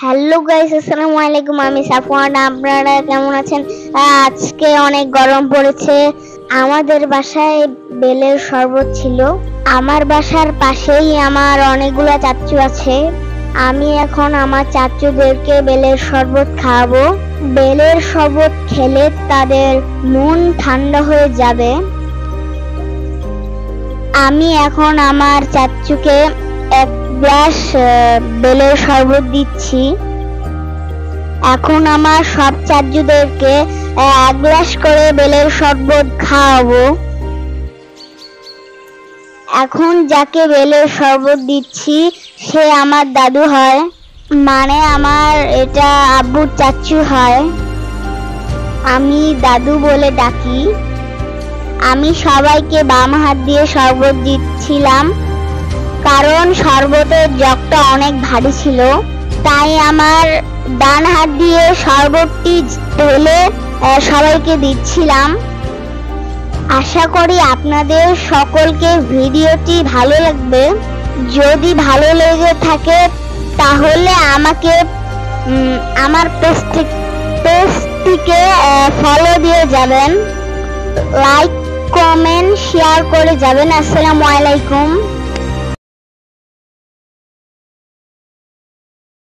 Hello guys, আসসালামু আলাইকুম। আমি সাফওয়ান। আপনারা কেমন আছেন? আজকে অনেক গরম পড়েছে। আমাদের বাসায় বেলের শরবত ছিল। আমার বাসার পাশেই আমার অনেকগুলো চাচ্চু আছে। আমি এখন আমার চাচ্চুদেরকে বেলের শরবত খাওয়াবো। বেলের শরবত খেলে তাদের মন ঠান্ডা হয়ে যাবে। আমি এখন আমার চাচ্চুকে এক গ্লাস বেলের শরবত দিচ্ছি। এখন আমার সব চাচ্চুদেরকে এক গ্লাস করে বেলের শরবত খাওয়াবো। এখন যাকে বেলের শরবত দিচ্ছি সে আমার দাদু হয়, মানে আমার এটা আব্বুর চাচ্চু হয়। আমি দাদু বলে ডাকি। আমি সবাইকে বাম হাত দিয়ে শরবত দিচ্ছিলাম, কারণ শরবতের জগটা অনেক ভারী ছিল। তাই আমার ডান হাত দিয়ে শরবতটি ঢেলে সবাইকে দিচ্ছিলাম। আশা করি আপনাদের সকলকে ভিডিওটি ভালো লাগবে। যদি ভালো লেগে থাকে তাহলে আমাকে আমার পেজটিকে ফলো দিয়ে যাবেন, লাইক কমেন্ট শেয়ার করে যাবেন। আসসালামু আলাইকুম।